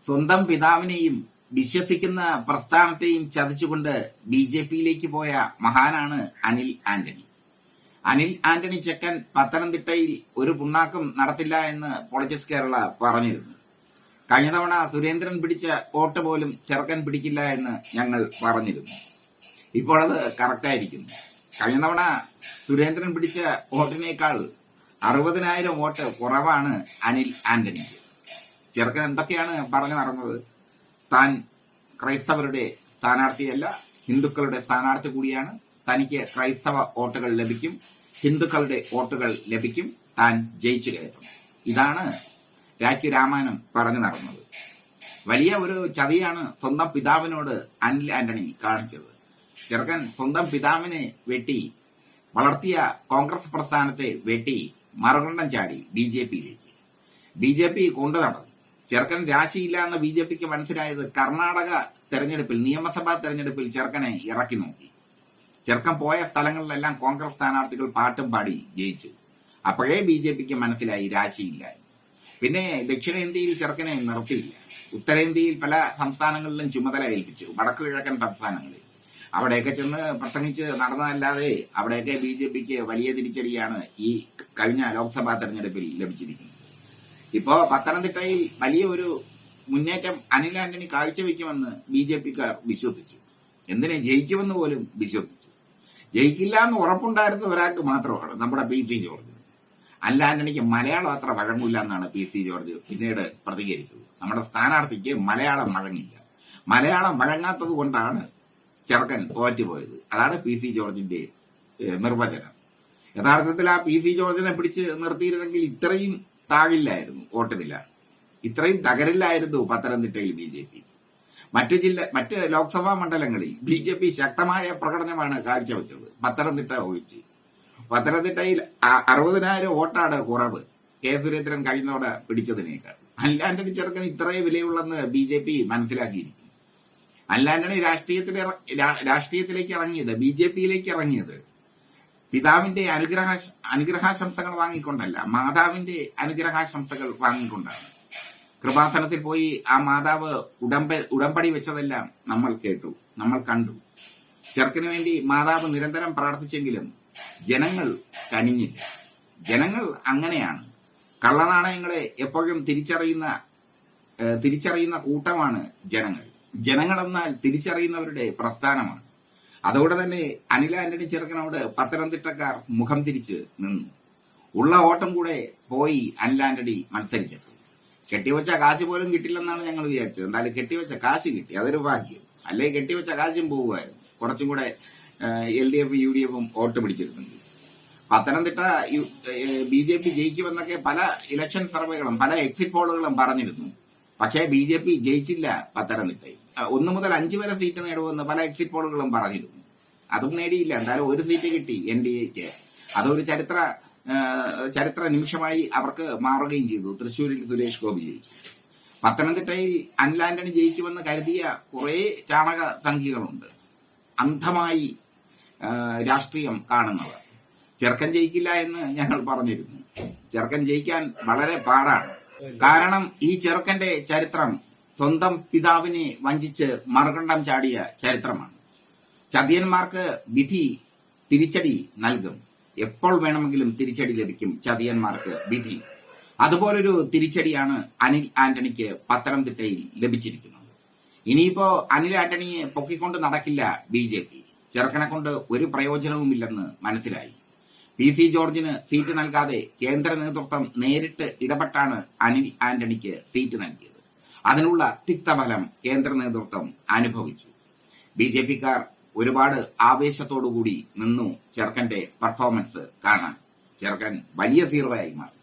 സ്വന്തം പിതാവിനെയും വിശ്വസിക്കുന്ന പ്രസ്ഥാനത്തെയും ചതിച്ചുകൊണ്ട് ബി.ജെ.പിയിലേക്ക് പോയ മഹാനാണ് അനിൽ ആന്റണി. അനിൽ ആന്റണി ചെക്കൻ പത്തനംതിട്ടയിൽ ഒരു പുണ്ണാക്കും നടത്തില്ല എന്ന് പൊളിറ്റിക്സ് കേരള പറഞ്ഞിരുന്നു. കഴിഞ്ഞ തവണ സുരേന്ദ്രൻ പിടിച്ച വോട്ട് പോലും ചെറുക്കൻ പിടിക്കില്ല എന്ന് ഞങ്ങൾ പറഞ്ഞിരുന്നു. ഇപ്പോൾ അത് കറക്റ്റായിരിക്കുന്നു. കഴിഞ്ഞ തവണ സുരേന്ദ്രൻ പിടിച്ച വോട്ടിനേക്കാൾ 60,000 വോട്ട് കുറവാണ് അനിൽ ആന്റണിക്ക്. ചെറുക്കൻ എന്തൊക്കെയാണ് പറഞ്ഞു നടന്നത്? താൻ ക്രൈസ്തവരുടെ സ്ഥാനാർത്ഥിയല്ല, ഹിന്ദുക്കളുടെ സ്ഥാനാർത്ഥി കൂടിയാണ്. തനിക്ക് ക്രൈസ്തവ വോട്ടുകൾ ലഭിക്കും, ഹിന്ദുക്കളുടെ വോട്ടുകൾ ലഭിക്കും, താൻ ജയിച്ചു കയറും. ഇതാണ് രാഖി രാമായണം പറഞ്ഞു നടന്നത്. വലിയ ഒരു ചതിയാണ് സ്വന്തം പിതാവിനോട് അനിൽ ആന്റണി കാണിച്ചത്. ചെറുക്കൻ സ്വന്തം പിതാവിനെ വെട്ടി വളർത്തിയ കോൺഗ്രസ് പ്രസ്ഥാനത്തെ വെട്ടി മറുകണ്ഠം ചാടി ബി.ജെ.പിയിലേക്ക്. ബി.ജെ.പി കൊണ്ടു നടന്നു. ചെറുക്കൻ രാശിയില്ല എന്ന് ബി.ജെ.പിക്ക് മനസ്സിലായത് കർണാടക തെരഞ്ഞെടുപ്പിൽ, നിയമസഭാ തെരഞ്ഞെടുപ്പിൽ ചെറുക്കനെ ഇറക്കി നോക്കി. ചെറുക്കൻ പോയ സ്ഥലങ്ങളിലെല്ലാം കോൺഗ്രസ് സ്ഥാനാർത്ഥികൾ പാട്ടും പാടി ജയിച്ചു. അപ്പോഴേ ബി.ജെ.പിക്ക് മനസ്സിലായി രാശിയില്ല. പിന്നെ ദക്ഷിണേന്ത്യയിൽ ചെറുക്കനെ നിർത്തിയില്ല. ഉത്തരേന്ത്യയിൽ പല സംസ്ഥാനങ്ങളിലും ചുമതല ഏൽപ്പിച്ചു, വടക്കു കിഴക്കൻ സംസ്ഥാനങ്ങളിൽ. അവിടെയൊക്കെ ചെന്ന് പ്രസംഗിച്ച് നടന്നതല്ലാതെ അവിടെയൊക്കെ ബി.ജെ.പിക്ക് വലിയ തിരിച്ചടിയാണ് ഈ കഴിഞ്ഞ ലോക്സഭാ തെരഞ്ഞെടുപ്പിൽ ലഭിച്ചിരിക്കുന്നത്. ഇപ്പോ പത്തനംതിട്ടയിൽ വലിയ ഒരു മുന്നേറ്റം അനിൽ ആന്റണി കാഴ്ചവെക്കുമെന്ന് ബി.ജെ.പിക്കാർ വിശ്വസിച്ചു. എന്തിനെ ജയിക്കുമെന്ന് പോലും വിശ്വസിച്ചു. ജയിക്കില്ല എന്ന് ഉറപ്പുണ്ടായിരുന്ന ഒരാൾക്ക് മാത്രമാണ്, നമ്മുടെ പി.സി. ജോർജ്. അനിൽ ആന്റണിക്ക് മലയാളം അത്ര വഴങ്ങില്ല എന്നാണ് പി.സി. ജോർജ് പിന്നീട് പ്രതികരിച്ചത്. നമ്മുടെ സ്ഥാനാർത്ഥിക്ക് മലയാളം വഴങ്ങില്ല. മലയാളം വഴങ്ങാത്തത് കൊണ്ടാണ് ചെറുക്കൻ തോറ്റുപോയത്. അതാണ് പി.സി. ജോർജിന്റെ നിർവചനം. യഥാർത്ഥത്തിൽ ആ പി.സി. ജോർജിനെ പിടിച്ച് നിർത്തിയിരുന്നെങ്കിൽ ഇത്രയും താകില്ലായിരുന്നു വോട്ട് നില, ഇത്രയും തകരില്ലായിരുന്നു പത്തനംതിട്ടയിൽ ബി.ജെ.പി. മറ്റ് ലോക്സഭാ മണ്ഡലങ്ങളിൽ ബി.ജെ.പി ശക്തമായ പ്രകടനമാണ് കാഴ്ചവെച്ചത്, പത്തനംതിട്ട ഒഴിച്ച്. പത്തനംതിട്ടയിൽ 60,000 വോട്ടാണ് കുറവ് കെ സുരേന്ദ്രൻ കഴിഞ്ഞതോടെ പിടിച്ചതിനേക്കാൾ. അനിൽ ആന്റണി ചെറുക്കൻ ഇത്രയും വിലയുള്ളെന്ന് ബി.ജെ.പി മനസ്സിലാക്കിയിരിക്കും. അനിൽ ആന്റണി രാഷ്ട്രീയത്തിലേക്ക് ഇറങ്ങിയത്, ബി.ജെ.പിയിലേക്ക് ഇറങ്ങിയത് പിതാവിന്റെ അനുഗ്രഹാശംസകൾ വാങ്ങിക്കൊണ്ടല്ല, മാതാവിന്റെ അനുഗ്രഹാശംസകൾ വാങ്ങിക്കൊണ്ടാണ്. കൃപാസനത്തിൽ പോയി ആ മാതാവ് ഉടമ്പടി വെച്ചതെല്ലാം നമ്മൾ കേട്ടു, നമ്മൾ കണ്ടു. ചെറുക്കിന് വേണ്ടി മാതാവ് നിരന്തരം പ്രാർത്ഥിച്ചെങ്കിലും ജനങ്ങൾ കനിഞ്ഞില്ല. ജനങ്ങൾ അങ്ങനെയാണ്. കള്ളനാണയങ്ങളെ എപ്പോഴും തിരിച്ചറിയുന്ന കൂട്ടമാണ് ജനങ്ങൾ. ജനങ്ങളെന്നാൽ തിരിച്ചറിയുന്നവരുടെ പ്രസ്ഥാനമാണ്. അതുകൊണ്ട് തന്നെ അനിൽ ആന്റണി ചെറുക്കനോട് പത്തനംതിട്ടക്കാർ മുഖം തിരിച്ച് നിന്നു. ഉള്ള ഓട്ടം കൂടെ പോയി അനിൽ ആന്റണി മത്സരിച്ചത്. കെട്ടിവെച്ച കാശ് പോലും കിട്ടില്ലെന്നാണ് ഞങ്ങൾ വിചാരിച്ചത്. എന്തായാലും കെട്ടിവെച്ച കാശ് കിട്ടി, അതൊരു ഭാഗ്യം. അല്ലെങ്കിൽ കെട്ടിവെച്ച കാശും പോകുമായിരുന്നു. കുറച്ചും കൂടെ LDF UDF വോട്ട് പിടിച്ചിരുന്നെങ്കിൽ. പത്തനംതിട്ട ബി.ജെ.പി ജയിക്കുമെന്നൊക്കെ പല ഇലക്ഷൻ സർവേകളും പല എക്സിറ്റ് പോളുകളും പറഞ്ഞിരുന്നു. പക്ഷേ ബി.ജെ.പി ജയിച്ചില്ല പത്തനംതിട്ടയിൽ. 1 മുതൽ 5 വരെ സീറ്റ് നേടുമെന്ന് പല എക്സിറ്റ് പോളുകളും പറഞ്ഞിരുന്നു. അതും നേടിയില്ല. എന്തായാലും ഒരു സീറ്റ് കിട്ടി NDAക്ക്. അതൊരു ചരിത്ര നിമിഷമായി അവർക്ക് മാറുകയും ചെയ്തു. തൃശ്ശൂരിൽ സുരേഷ് ഗോപി ജയിച്ചു. പത്തനംതിട്ടയിൽ അനിൽ ആന്റണി ജയിക്കുമെന്ന് കരുതിയ കുറെ ചാണക സംഖ്യകളുണ്ട്, അന്ധമായി രാഷ്ട്രീയം കാണുന്നവർ. ചെറുക്കൻ ജയിക്കില്ല എന്ന് ഞങ്ങൾ പറഞ്ഞിരുന്നു. ചെറുക്കൻ ജയിക്കാൻ വളരെ പാടാണ്. കാരണം ഈ ചെറുക്കന്റെ ചരിത്രം സ്വന്തം പിതാവിനെ വഞ്ചിച്ച് മറുകണ്ഠം ചാടിയ ചരിത്രമാണ്. ചതിയന്മാർക്ക് വിധി തിരിച്ചടി നൽകും. എപ്പോൾ വേണമെങ്കിലും തിരിച്ചടി ലഭിക്കും ചതിയന്മാർക്ക് വിധി. അതുപോലൊരു തിരിച്ചടിയാണ് അനിൽ ആന്റണിക്ക് പത്തനംതിട്ടയിൽ ലഭിച്ചിരിക്കുന്നത്. ഇനിയിപ്പോ അനിൽ ആന്റണിയെ പൊക്കിക്കൊണ്ട് നടക്കില്ല ബി.ജെ.പി. ചെറുക്കനെ കൊണ്ട് ഒരു പ്രയോജനവുമില്ലെന്ന് മനസ്സിലായി. പി.സി. ജോർജിന് സീറ്റ് നൽകാതെ കേന്ദ്ര നേതൃത്വം നേരിട്ട് ഇടപെട്ടാണ് അനിൽ ആന്റണിക്ക് സീറ്റ് നൽകിയത്. അതിനുള്ള തിക്തഫലം കേന്ദ്ര നേതൃത്വം അനുഭവിച്ചു. ബി.ജെ.പിക്കാർ ഒരുപാട് ആവേശത്തോടുകൂടി നിന്നു ചെറുക്കന്റെ പെർഫോമൻസ് കാണാൻ. ചെറുക്കൻ വലിയ സീറോയായി മാറി.